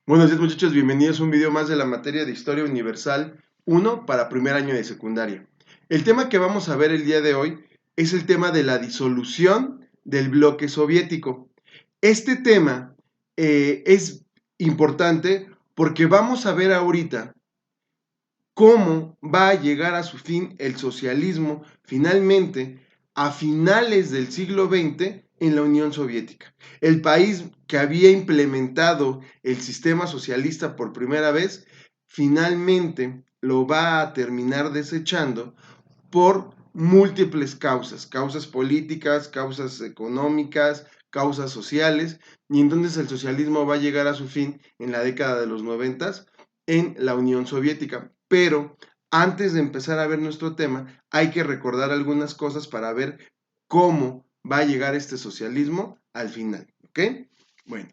Buenos días muchachos, bienvenidos a un video más de la materia de Historia Universal 1 para primer año de secundaria. El tema que vamos a ver el día de hoy es el tema de la disolución del bloque soviético. Este tema es importante porque vamos a ver ahorita cómo va a llegar a su fin el socialismo finalmente a finales del siglo XX en la Unión Soviética. El país que había implementado el sistema socialista por primera vez, finalmente lo va a terminar desechando por múltiples causas, causas políticas, causas económicas, causas sociales, y entonces el socialismo va a llegar a su fin en la década de los 90 en la Unión Soviética. Pero antes de empezar a ver nuestro tema, hay que recordar algunas cosas para ver cómo va a llegar este socialismo al final, ¿ok? Bueno,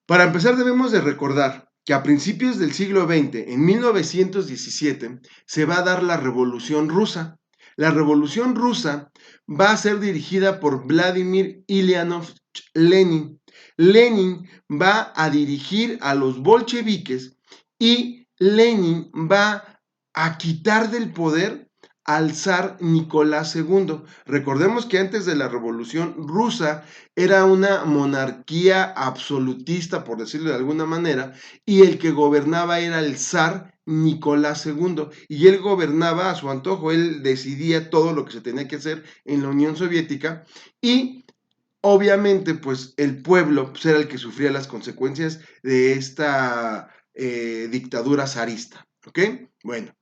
para empezar debemos de recordar que a principios del siglo XX, en 1917, se va a dar la Revolución Rusa. La Revolución Rusa va a ser dirigida por Vladimir Ilyánovich Lenin. Lenin va a dirigir a los bolcheviques y Lenin va a quitar del poder al zar Nicolás II. Recordemos que antes de la Revolución Rusa era una monarquía absolutista, por decirlo de alguna manera, y el que gobernaba era el zar Nicolás II, y él gobernaba a su antojo, él decidía todo lo que se tenía que hacer en la Unión Soviética, y obviamente pues el pueblo pues, era el que sufría las consecuencias de esta dictadura zarista, ¿ok? Bueno.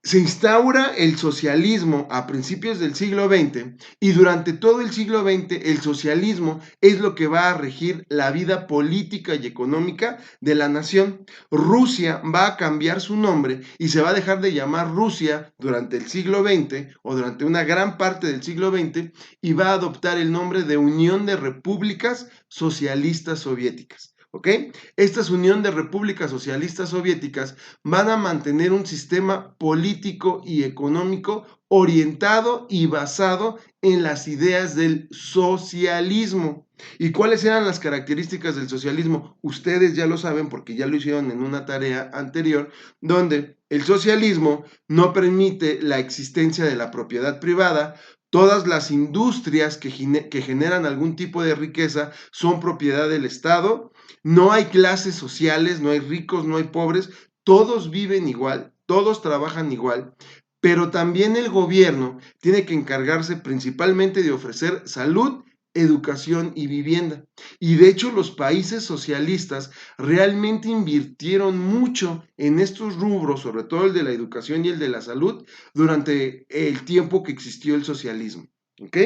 Se instaura el socialismo a principios del siglo XX y durante todo el siglo XX el socialismo es lo que va a regir la vida política y económica de la nación. Rusia va a cambiar su nombre y se va a dejar de llamar Rusia durante el siglo XX o durante una gran parte del siglo XX y va a adoptar el nombre de Unión de Repúblicas Socialistas Soviéticas. ¿Ok? Esta unión de repúblicas socialistas soviéticas van a mantener un sistema político y económico orientado y basado en las ideas del socialismo. ¿Y cuáles eran las características del socialismo? Ustedes ya lo saben porque ya lo hicieron en una tarea anterior, donde el socialismo no permite la existencia de la propiedad privada. Todas las industrias que generan algún tipo de riqueza son propiedad del Estado. No hay clases sociales, no hay ricos, no hay pobres, todos viven igual, todos trabajan igual, pero también el gobierno tiene que encargarse principalmente de ofrecer salud, educación y vivienda. Y de hecho los países socialistas realmente invirtieron mucho en estos rubros, sobre todo el de la educación y el de la salud, durante el tiempo que existió el socialismo. ¿Ok?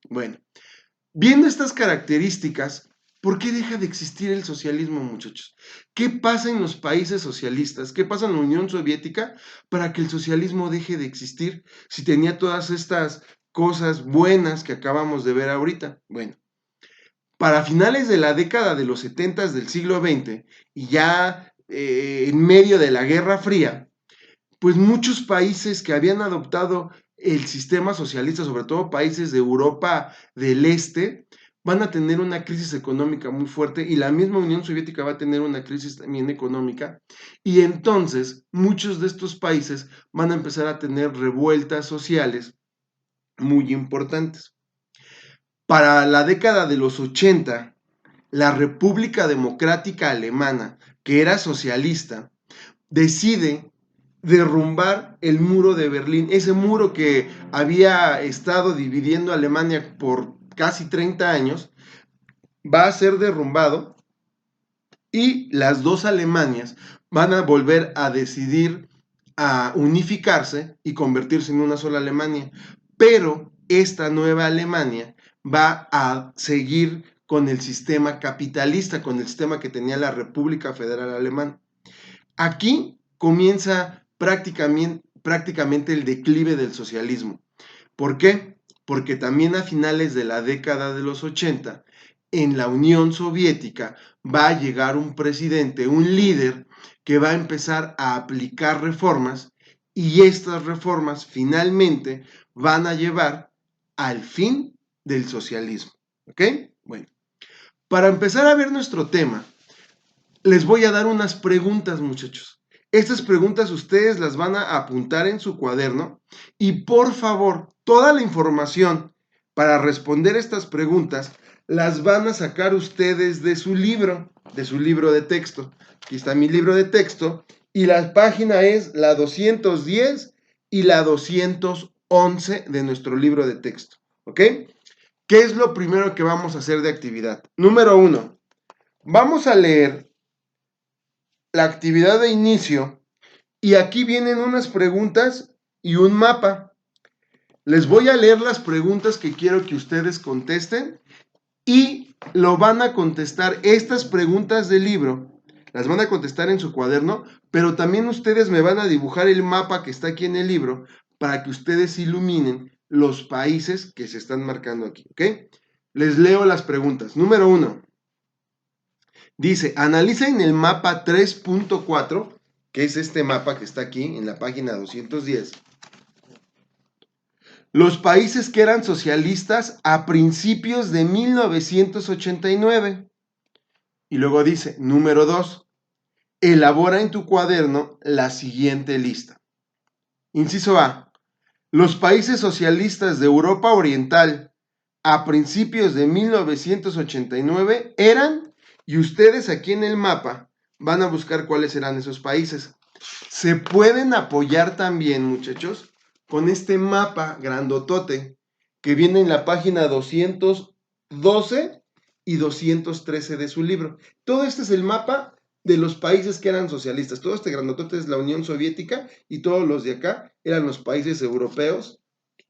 Bueno, viendo estas características, ¿por qué deja de existir el socialismo, muchachos? ¿Qué pasa en los países socialistas? ¿Qué pasa en la Unión Soviética para que el socialismo deje de existir si tenía todas estas cosas buenas que acabamos de ver ahorita? Bueno, para finales de la década de los 70 del siglo XX y ya en medio de la Guerra Fría, pues muchos países que habían adoptado el sistema socialista, sobre todo países de Europa del Este, van a tener una crisis económica muy fuerte y la misma Unión Soviética va a tener una crisis también económica y entonces muchos de estos países van a empezar a tener revueltas sociales muy importantes. Para la década de los 80, la República Democrática Alemana, que era socialista, decide derrumbar el muro de Berlín, ese muro que había estado dividiendo a Alemania por casi 30 años, va a ser derrumbado y las dos Alemanias van a volver a decidir a unificarse y convertirse en una sola Alemania. Pero esta nueva Alemania va a seguir con el sistema capitalista, con el sistema que tenía la República Federal Alemana. Aquí comienza prácticamente el declive del socialismo. ¿Por qué? Porque también a finales de la década de los 80, en la Unión Soviética va a llegar un presidente, un líder, que va a empezar a aplicar reformas y estas reformas finalmente van a llevar al fin del socialismo. ¿Ok? Bueno, para empezar a ver nuestro tema, les voy a dar unas preguntas, muchachos. Estas preguntas ustedes las van a apuntar en su cuaderno y por favor, toda la información para responder estas preguntas las van a sacar ustedes de su libro de texto. Aquí está mi libro de texto y la página es la 210 y la 211 de nuestro libro de texto, ¿ok? ¿Qué es lo primero que vamos a hacer de actividad? Número 1, vamos a leer la actividad de inicio y aquí vienen unas preguntas y un mapa. Les voy a leer las preguntas que quiero que ustedes contesten y lo van a contestar, estas preguntas del libro, las van a contestar en su cuaderno, pero también ustedes me van a dibujar el mapa que está aquí en el libro para que ustedes iluminen los países que se están marcando aquí, ¿ok? Les leo las preguntas. Número 1. Dice, analiza en el mapa 3.4, que es este mapa que está aquí en la página 210, los países que eran socialistas a principios de 1989. Y luego dice, número 2, elabora en tu cuaderno la siguiente lista. Inciso A, los países socialistas de Europa Oriental a principios de 1989 eran, y ustedes aquí en el mapa van a buscar cuáles eran esos países. Se pueden apoyar también, muchachos, con este mapa grandotote que viene en la página 212 y 213 de su libro. Todo este es el mapa de los países que eran socialistas. Todo este grandotote es la Unión Soviética y todos los de acá eran los países europeos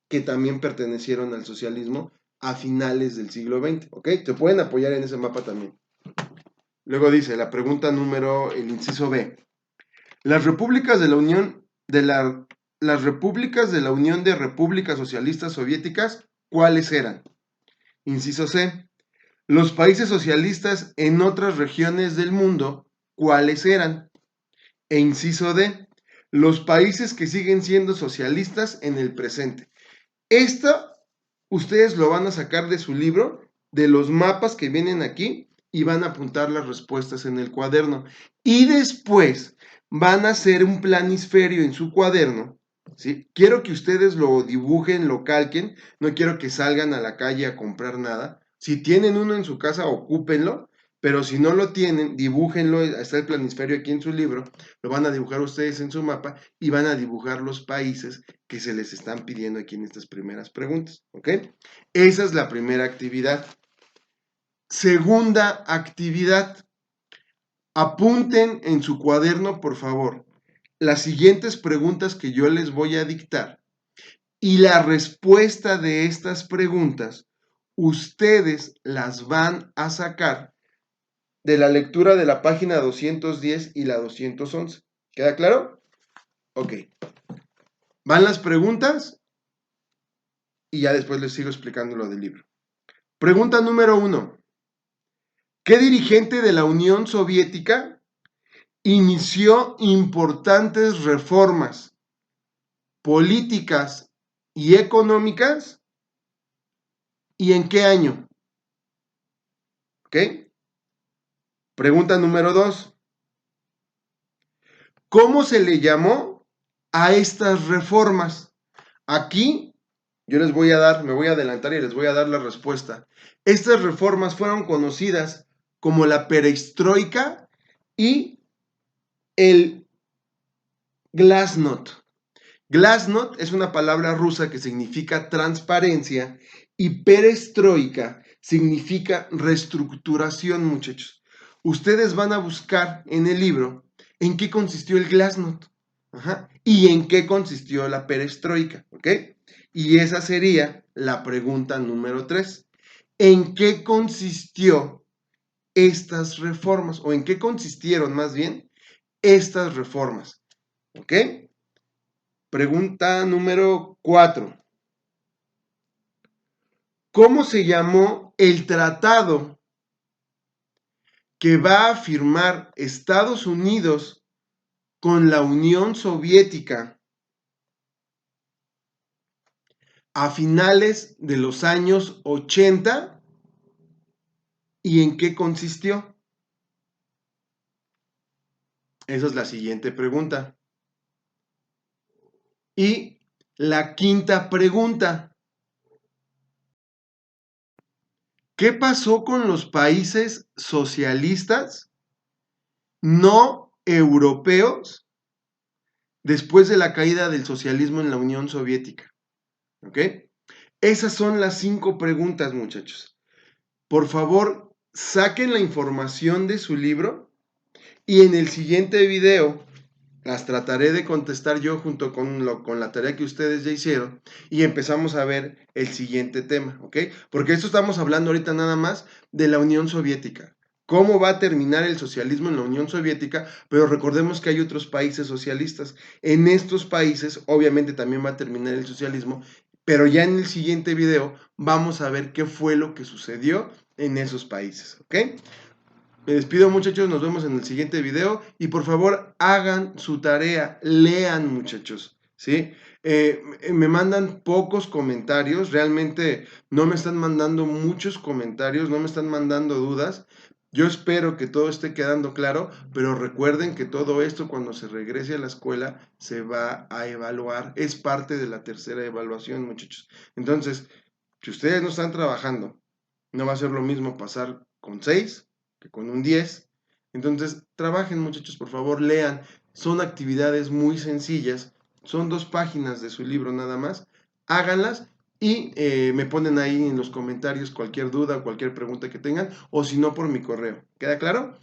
que también pertenecieron al socialismo a finales del siglo XX, ¿ok? Se pueden apoyar en ese mapa también. Luego dice la pregunta el inciso B. Las repúblicas de la Unión las repúblicas de la Unión de Repúblicas Socialistas Soviéticas, ¿cuáles eran? Inciso C. Los países socialistas en otras regiones del mundo, ¿cuáles eran? E inciso D. Los países que siguen siendo socialistas en el presente. Esto ustedes lo van a sacar de su libro, de los mapas que vienen aquí, y van a apuntar las respuestas en el cuaderno. Y después van a hacer un planisferio en su cuaderno, ¿sí? Quiero que ustedes lo dibujen, lo calquen, no quiero que salgan a la calle a comprar nada. Si tienen uno en su casa, ocúpenlo, pero si no lo tienen, dibújenlo, está el planisferio aquí en su libro, lo van a dibujar ustedes en su mapa y van a dibujar los países que se les están pidiendo aquí en estas primeras preguntas, ¿ok? Esa es la primera actividad. Segunda actividad, apunten en su cuaderno, por favor, las siguientes preguntas que yo les voy a dictar y la respuesta de estas preguntas, ustedes las van a sacar de la lectura de la página 210 y la 211. ¿Queda claro? Ok. Van las preguntas y ya después les sigo explicando lo del libro. Pregunta número 1. ¿Qué dirigente de la Unión Soviética inició importantes reformas políticas y económicas y en qué año? ¿Ok? Pregunta número 2. ¿Cómo se le llamó a estas reformas? Aquí yo les voy a dar, me voy a adelantar y les voy a dar la respuesta. Estas reformas fueron conocidas como la perestroika y el glasnost. Glasnost es una palabra rusa que significa transparencia y perestroika significa reestructuración, muchachos. Ustedes van a buscar en el libro en qué consistió el glasnost y en qué consistió la perestroika, ¿ok? Y esa sería la pregunta número 3. ¿En qué consistió estas reformas? ¿O en qué consistieron más bien estas reformas? ¿Ok? Pregunta número 4. ¿Cómo se llamó el tratado que va a firmar Estados Unidos con la Unión Soviética a finales de los años 80 y en qué consistió? Esa es la siguiente pregunta. Y la quinta pregunta. ¿Qué pasó con los países socialistas no europeos después de la caída del socialismo en la Unión Soviética? ¿Ok? Esas son las 5 preguntas, muchachos. Por favor, saquen la información de su libro y en el siguiente video las trataré de contestar yo junto con la tarea que ustedes ya hicieron y empezamos a ver el siguiente tema, ¿ok? Porque esto estamos hablando ahorita nada más de la Unión Soviética. ¿Cómo va a terminar el socialismo en la Unión Soviética? Pero recordemos que hay otros países socialistas. En estos países, obviamente, también va a terminar el socialismo, pero ya en el siguiente video vamos a ver qué fue lo que sucedió en esos países, ¿ok? Me despido, muchachos, nos vemos en el siguiente video y por favor hagan su tarea, lean, muchachos, ¿sí? Me mandan pocos comentarios, realmente no me están mandando muchos comentarios, no me están mandando dudas. Yo espero que todo esté quedando claro, pero recuerden que todo esto cuando se regrese a la escuela se va a evaluar, es parte de la tercera evaluación, muchachos. Entonces, si ustedes no están trabajando, no va a ser lo mismo pasar con 6 que con un 10. Entonces, trabajen, muchachos, por favor, lean. Son actividades muy sencillas. Son 2 páginas de su libro nada más. Háganlas y me ponen ahí en los comentarios cualquier duda, cualquier pregunta que tengan, o si no, por mi correo. ¿Queda claro?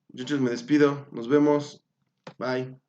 Muchachos, me despido. Nos vemos. Bye.